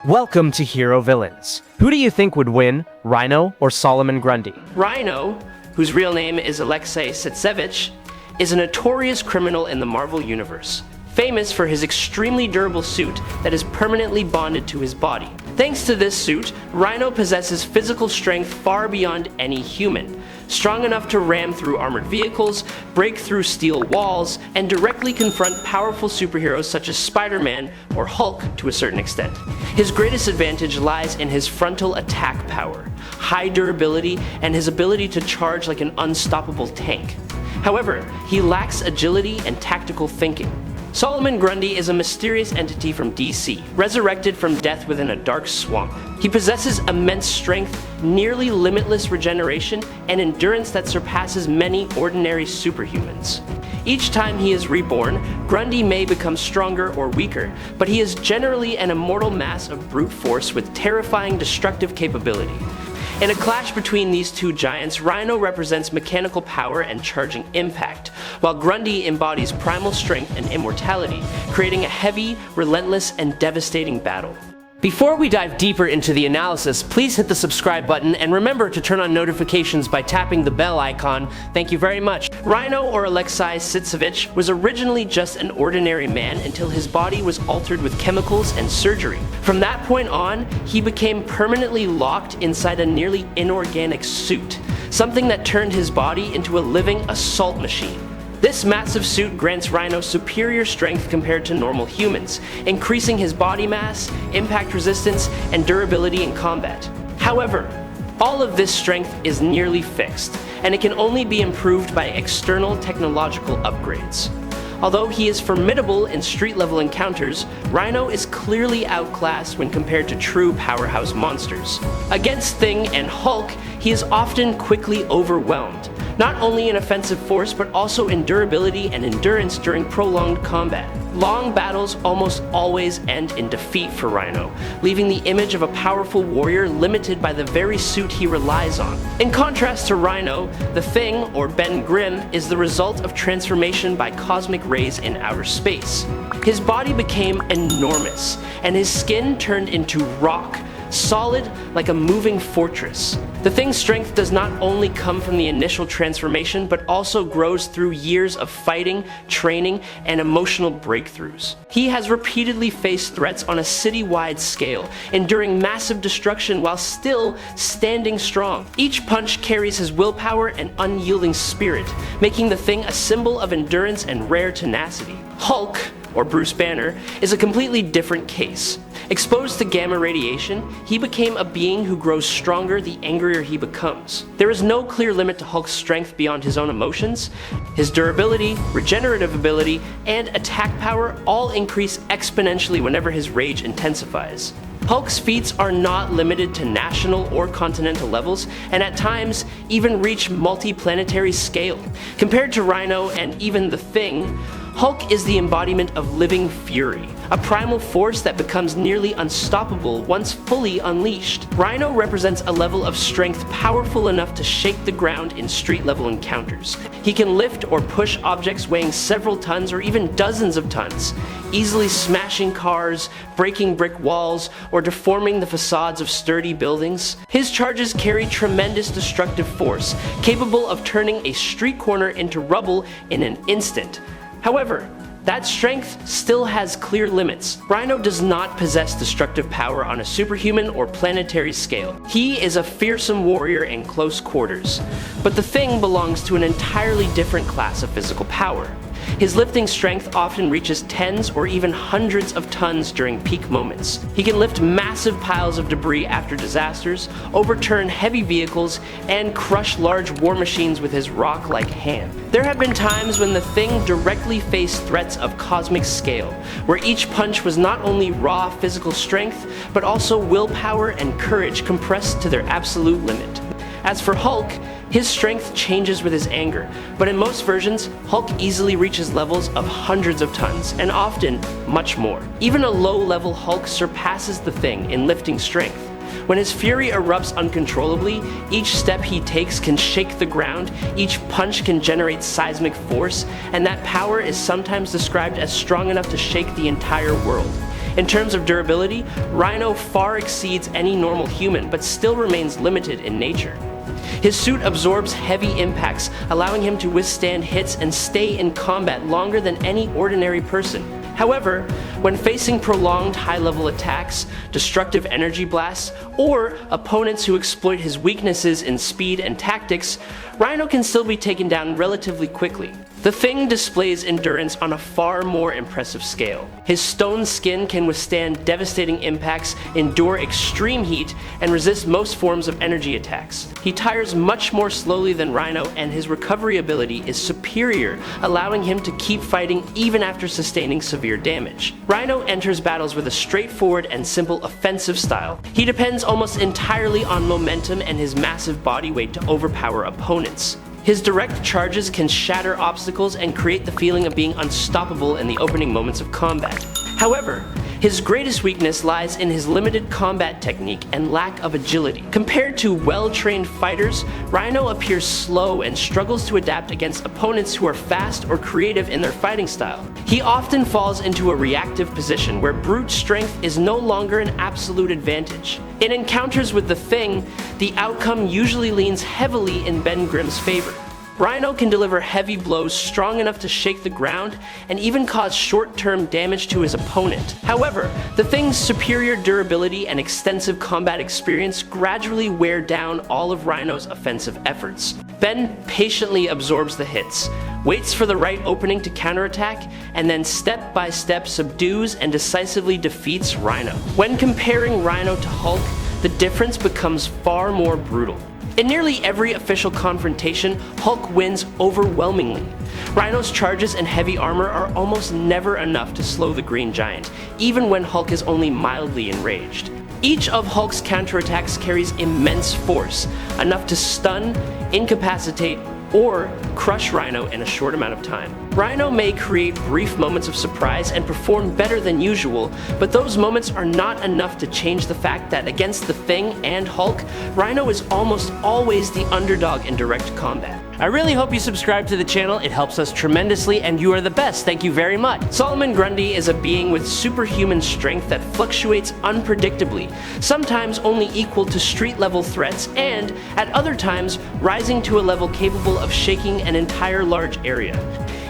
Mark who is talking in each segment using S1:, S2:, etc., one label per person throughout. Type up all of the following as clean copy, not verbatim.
S1: Welcome to Hero Villains. Who do you think would win, Rhino or Solomon Grundy?
S2: Rhino, whose real name is Aleksei Sytsevich, is a notorious criminal in the Marvel Universe, famous for his extremely durable suit that is permanently bonded to his body. Thanks to this suit, Rhino possesses physical strength far beyond any human, strong enough to ram through armored vehicles, break through steel walls, and directly confront powerful superheroes such as Spider-Man or Hulk to a certain extent. His greatest advantage lies in his frontal attack power, high durability, and his ability to charge like an unstoppable tank. However, he lacks agility and tactical thinking. Solomon Grundy is a mysterious entity from DC, resurrected from death within a dark swamp. He possesses immense strength, nearly limitless regeneration, and endurance that surpasses many ordinary superhumans. Each time he is reborn, Grundy may become stronger or weaker, but he is generally an immortal mass of brute force with terrifying destructive capability. In a clash between these two giants, Rhino represents mechanical power and charging impact, while Grundy embodies primal strength and immortality, creating a heavy, relentless, and devastating battle. Before we dive deeper into the analysis, please hit the subscribe button and remember to turn on notifications by tapping the bell icon. Thank you very much. Rhino, or Aleksei Sytsevich, was originally just an ordinary man until his body was altered with chemicals and surgery. From that point on, he became permanently locked inside a nearly inorganic suit, something that turned his body into a living assault machine. This massive suit grants Rhino superior strength compared to normal humans, increasing his body mass, impact resistance, and durability in combat. However, all of this strength is nearly fixed, and it can only be improved by external technological upgrades. Although he is formidable in street-level encounters, Rhino is clearly outclassed when compared to true powerhouse monsters. Against Thing and Hulk, he is often quickly overwhelmed, not only in offensive force but also in durability and endurance during prolonged combat. Long battles almost always end in defeat for Rhino, leaving the image of a powerful warrior limited by the very suit he relies on. In contrast to Rhino, the Thing, or Ben Grimm, is the result of transformation by cosmic rays in outer space. His body became enormous, and his skin turned into rock, solid like a moving fortress. The Thing's strength does not only come from the initial transformation, but also grows through years of fighting, training, and emotional breakthroughs. He has repeatedly faced threats on a city-wide scale, enduring massive destruction while still standing strong. Each punch carries his willpower and unyielding spirit, making the Thing a symbol of endurance and rare tenacity. Hulk, or Bruce Banner, is a completely different case. Exposed to gamma radiation, he became a being who grows stronger the angrier he becomes. There is no clear limit to Hulk's strength beyond his own emotions. His durability, regenerative ability, and attack power all increase exponentially whenever his rage intensifies. Hulk's feats are not limited to national or continental levels, and at times even reach multi-planetary scale. Compared to Rhino and even the Thing, Hulk is the embodiment of living fury, a primal force that becomes nearly unstoppable once fully unleashed. Rhino represents a level of strength powerful enough to shake the ground in street-level encounters. He can lift or push objects weighing several tons or even dozens of tons, easily smashing cars, breaking brick walls, or deforming the facades of sturdy buildings. His charges carry tremendous destructive force, capable of turning a street corner into rubble in an instant. However, that strength still has clear limits. Rhino does not possess destructive power on a superhuman or planetary scale. He is a fearsome warrior in close quarters, but the Thing belongs to an entirely different class of physical power. His lifting strength often reaches tens or even hundreds of tons during peak moments. He can lift massive piles of debris after disasters, overturn heavy vehicles, and crush large war machines with his rock-like hand. There have been times when the Thing directly faced threats of cosmic scale, where each punch was not only raw physical strength, but also willpower and courage compressed to their absolute limit. As for Hulk, his strength changes with his anger, but in most versions, Hulk easily reaches levels of hundreds of tons, and often much more. Even a low-level Hulk surpasses the Thing in lifting strength. When his fury erupts uncontrollably, each step he takes can shake the ground, each punch can generate seismic force, and that power is sometimes described as strong enough to shake the entire world. In terms of durability, Rhino far exceeds any normal human, but still remains limited in nature. His suit absorbs heavy impacts, allowing him to withstand hits and stay in combat longer than any ordinary person. However, when facing prolonged high-level attacks, destructive energy blasts, or opponents who exploit his weaknesses in speed and tactics, Rhino can still be taken down relatively quickly. The Thing displays endurance on a far more impressive scale. His stone skin can withstand devastating impacts, endure extreme heat, and resist most forms of energy attacks. He tires much more slowly than Rhino, and his recovery ability is superior, allowing him to keep fighting even after sustaining severe damage. Rhino enters battles with a straightforward and simple offensive style. He depends almost entirely on momentum and his massive body weight to overpower opponents. His direct charges can shatter obstacles and create the feeling of being unstoppable in the opening moments of combat. However, his greatest weakness lies in his limited combat technique and lack of agility. Compared to well-trained fighters, Rhino appears slow and struggles to adapt against opponents who are fast or creative in their fighting style. He often falls into a reactive position where brute strength is no longer an absolute advantage. In encounters with the Thing, the outcome usually leans heavily in Ben Grimm's favor. Rhino can deliver heavy blows strong enough to shake the ground and even cause short-term damage to his opponent. However, the Thing's superior durability and extensive combat experience gradually wear down all of Rhino's offensive efforts. Ben patiently absorbs the hits, waits for the right opening to counterattack, and then step by step subdues and decisively defeats Rhino. When comparing Rhino to Hulk, the difference becomes far more brutal. In nearly every official confrontation, Hulk wins overwhelmingly. Rhino's charges and heavy armor are almost never enough to slow the Green Giant, even when Hulk is only mildly enraged. Each of Hulk's counterattacks carries immense force, enough to stun, incapacitate, or crush Rhino in a short amount of time. Rhino may create brief moments of surprise and perform better than usual, but those moments are not enough to change the fact that against the Thing and Hulk, Rhino is almost always the underdog in direct combat. I really hope you subscribe to the channel, it helps us tremendously, and you are the best, thank you very much. Solomon Grundy is a being with superhuman strength that fluctuates unpredictably, sometimes only equal to street-level threats, and at other times rising to a level capable of shaking an entire large area.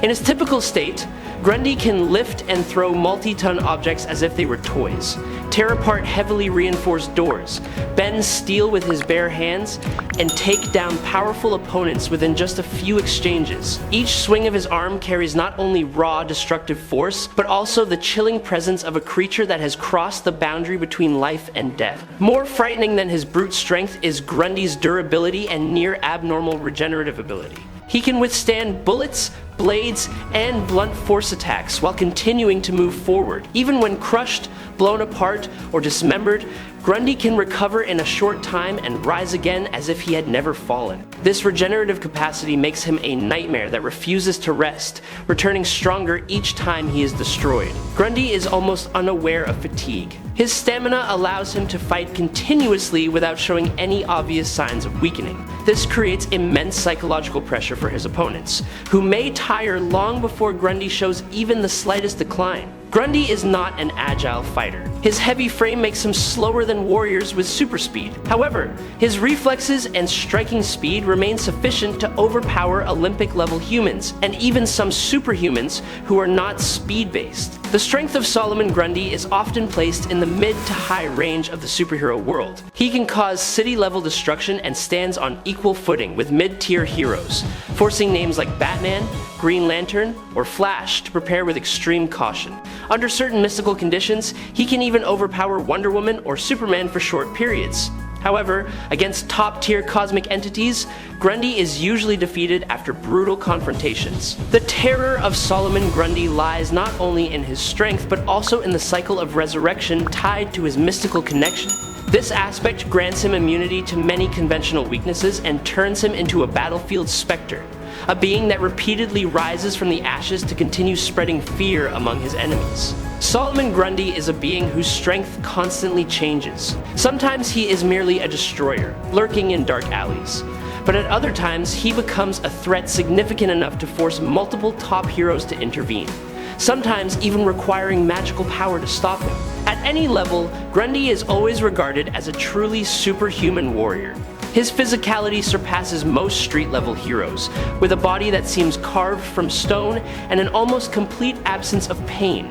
S2: In his typical state, Grundy can lift and throw multi-ton objects as if they were toys, tear apart heavily reinforced doors, bend steel with his bare hands, and take down powerful opponents within just a few exchanges. Each swing of his arm carries not only raw destructive force, but also the chilling presence of a creature that has crossed the boundary between life and death. More frightening than his brute strength is Grundy's durability and near abnormal regenerative ability. He can withstand bullets, blades, and blunt force attacks while continuing to move forward. Even when crushed, blown apart, or dismembered, Grundy can recover in a short time and rise again as if he had never fallen. This regenerative capacity makes him a nightmare that refuses to rest, returning stronger each time he is destroyed. Grundy is almost unaware of fatigue. His stamina allows him to fight continuously without showing any obvious signs of weakening. This creates immense psychological pressure for his opponents, who may tire long before Grundy shows even the slightest decline. Grundy is not an agile fighter. His heavy frame makes him slower than warriors with super speed. However, his reflexes and striking speed remain sufficient to overpower Olympic-level humans, and even some superhumans who are not speed-based. The strength of Solomon Grundy is often placed in the mid to high range of the superhero world. He can cause city-level destruction and stands on equal footing with mid-tier heroes, forcing names like Batman, Green Lantern, or Flash to prepare with extreme caution. Under certain mystical conditions, he can even overpower Wonder Woman or Superman for short periods. However, against top-tier cosmic entities, Grundy is usually defeated after brutal confrontations. The terror of Solomon Grundy lies not only in his strength, but also in the cycle of resurrection tied to his mystical connection. This aspect grants him immunity to many conventional weaknesses and turns him into a battlefield specter, a being that repeatedly rises from the ashes to continue spreading fear among his enemies. Solomon Grundy is a being whose strength constantly changes. Sometimes he is merely a destroyer, lurking in dark alleys. But at other times, he becomes a threat significant enough to force multiple top heroes to intervene, sometimes even requiring magical power to stop him. At any level, Grundy is always regarded as a truly superhuman warrior. His physicality surpasses most street-level heroes, with a body that seems carved from stone and an almost complete absence of pain.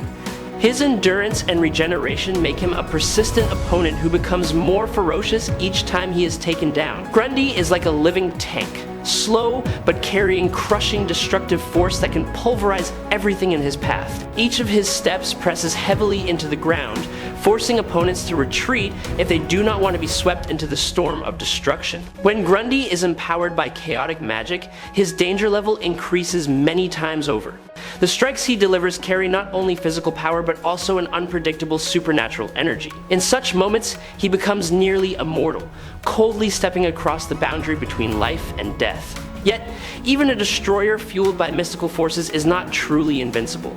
S2: His endurance and regeneration make him a persistent opponent who becomes more ferocious each time he is taken down. Grundy is like a living tank, slow but carrying crushing destructive force that can pulverize everything in his path. Each of his steps presses heavily into the ground, forcing opponents to retreat if they do not want to be swept into the storm of destruction. When Grundy is empowered by chaotic magic, his danger level increases many times over. The strikes he delivers carry not only physical power but also an unpredictable supernatural energy. In such moments, he becomes nearly immortal, coldly stepping across the boundary between life and death. Yet, even a destroyer fueled by mystical forces is not truly invincible.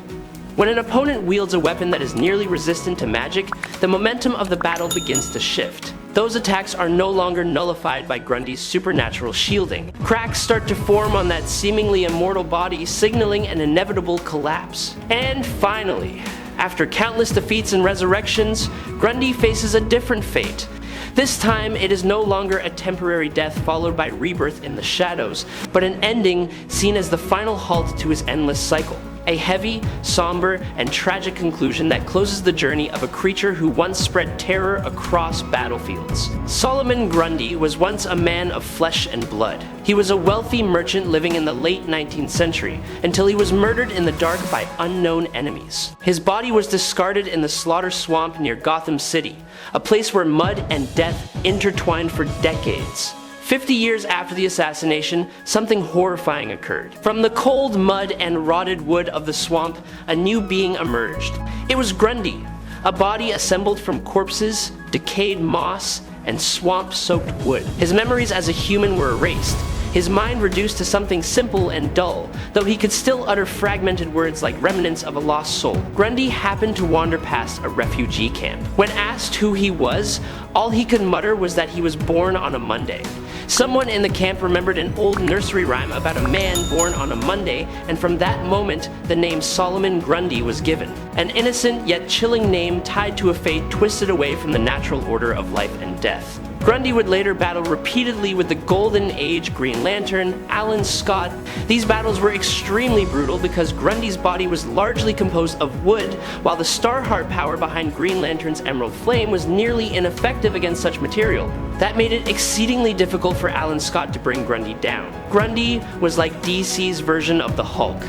S2: When an opponent wields a weapon that is nearly resistant to magic, the momentum of the battle begins to shift. Those attacks are no longer nullified by Grundy's supernatural shielding. Cracks start to form on that seemingly immortal body, signaling an inevitable collapse. And finally, after countless defeats and resurrections, Grundy faces a different fate. This time, it is no longer a temporary death followed by rebirth in the shadows, but an ending seen as the final halt to his endless cycle. A heavy, somber, and tragic conclusion that closes the journey of a creature who once spread terror across battlefields. Solomon Grundy was once a man of flesh and blood. He was a wealthy merchant living in the late 19th century, until he was murdered in the dark by unknown enemies. His body was discarded in the Slaughter Swamp near Gotham City, a place where mud and death intertwined for decades. 50 years after the assassination, something horrifying occurred. From the cold mud and rotted wood of the swamp, a new being emerged. It was Grundy, a body assembled from corpses, decayed moss, and swamp-soaked wood. His memories as a human were erased, his mind reduced to something simple and dull, though he could still utter fragmented words like remnants of a lost soul. Grundy happened to wander past a refugee camp. When asked who he was, all he could mutter was that he was born on a Monday. Someone in the camp remembered an old nursery rhyme about a man born on a Monday, and from that moment, the name Solomon Grundy was given. An innocent yet chilling name tied to a fate twisted away from the natural order of life and death. Grundy would later battle repeatedly with the Golden Age Green Lantern, Alan Scott. These battles were extremely brutal because Grundy's body was largely composed of wood, while the Starheart power behind Green Lantern's Emerald Flame was nearly ineffective against such material. That made it exceedingly difficult for Alan Scott to bring Grundy down. Grundy was like DC's version of the Hulk,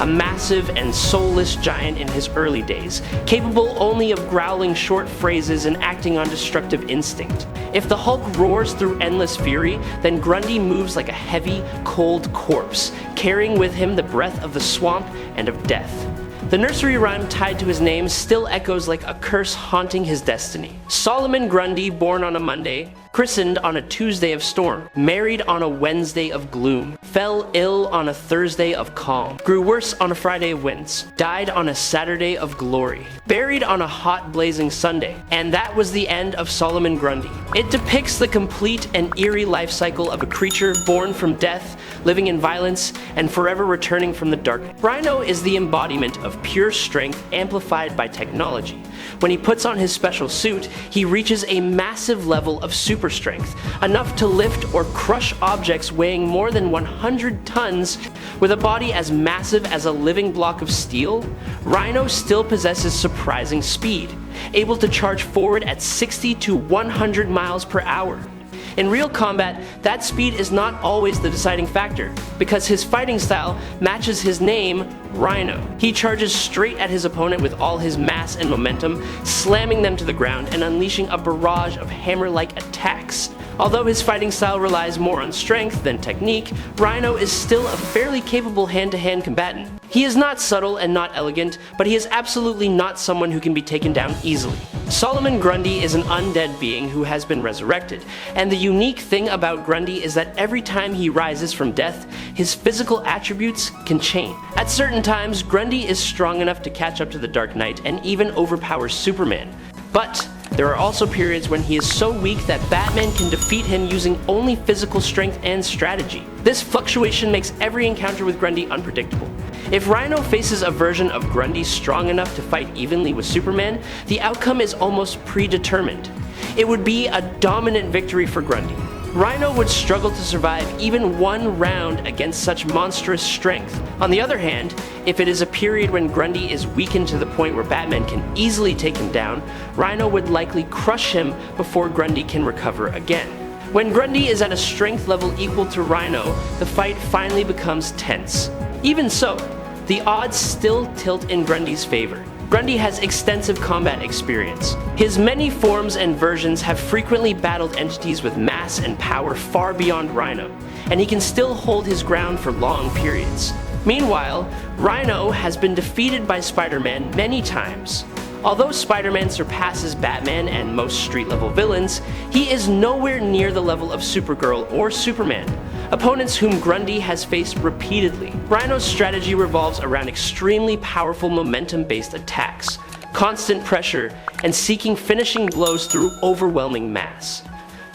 S2: a massive and soulless giant in his early days, capable only of growling short phrases and acting on destructive instinct. If the Hulk roars through endless fury, then Grundy moves like a heavy, cold corpse, carrying with him the breath of the swamp and of death. The nursery rhyme tied to his name still echoes like a curse haunting his destiny. Solomon Grundy, born on a Monday, christened on a Tuesday of storm, married on a Wednesday of gloom, fell ill on a Thursday of calm, grew worse on a Friday of winds, died on a Saturday of glory, buried on a hot blazing Sunday, and that was the end of Solomon Grundy. It depicts the complete and eerie life cycle of a creature born from death, living in violence, and forever returning from the darkness. Rhino is the embodiment of pure strength amplified by technology. When he puts on his special suit, he reaches a massive level of super strength, enough to lift or crush objects weighing more than 100 tons. With a body as massive as a living block of steel, Rhino still possesses surprising speed, able to charge forward at 60 to 100 miles per hour. In real combat, that speed is not always the deciding factor, because his fighting style matches his name, Rhino. He charges straight at his opponent with all his mass and momentum, slamming them to the ground and unleashing a barrage of hammer-like attacks. Although his fighting style relies more on strength than technique, Rhino is still a fairly capable hand-to-hand combatant. He is not subtle and not elegant, but he is absolutely not someone who can be taken down easily. Solomon Grundy is an undead being who has been resurrected, and the unique thing about Grundy is that every time he rises from death, his physical attributes can change. At certain times, Grundy is strong enough to catch up to the Dark Knight and even overpower Superman. But there are also periods when he is so weak that Batman can defeat him using only physical strength and strategy. This fluctuation makes every encounter with Grundy unpredictable. If Rhino faces a version of Grundy strong enough to fight evenly with Superman, the outcome is almost predetermined. It would be a dominant victory for Grundy. Rhino would struggle to survive even one round against such monstrous strength. On the other hand, if it is a period when Grundy is weakened to the point where Batman can easily take him down, Rhino would likely crush him before Grundy can recover again. When Grundy is at a strength level equal to Rhino, the fight finally becomes tense. Even so, the odds still tilt in Grundy's favor. Grundy has extensive combat experience. His many forms and versions have frequently battled entities with mass and power far beyond Rhino, and he can still hold his ground for long periods. Meanwhile, Rhino has been defeated by Spider-Man many times. Although Spider-Man surpasses Batman and most street-level villains, he is nowhere near the level of Supergirl or Superman, opponents whom Grundy has faced repeatedly. Rhino's strategy revolves around extremely powerful momentum-based attacks, constant pressure, and seeking finishing blows through overwhelming mass.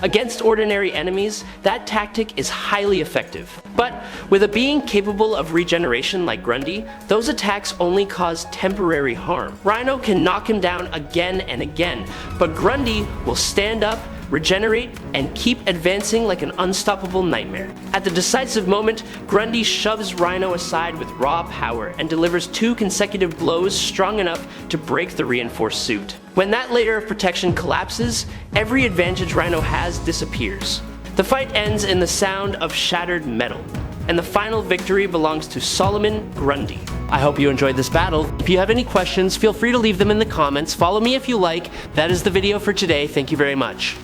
S2: Against ordinary enemies, that tactic is highly effective. But with a being capable of regeneration like Grundy, those attacks only cause temporary harm. Rhino can knock him down again and again, but Grundy will stand up, regenerate, and keep advancing like an unstoppable nightmare. At the decisive moment, Grundy shoves Rhino aside with raw power and delivers 2 consecutive blows strong enough to break the reinforced suit. When that layer of protection collapses, every advantage Rhino has disappears. The fight ends in the sound of shattered metal, and the final victory belongs to Solomon Grundy. I hope you enjoyed this battle. If you have any questions, feel free to leave them in the comments. Follow me if you like. That is the video for today. Thank you very much.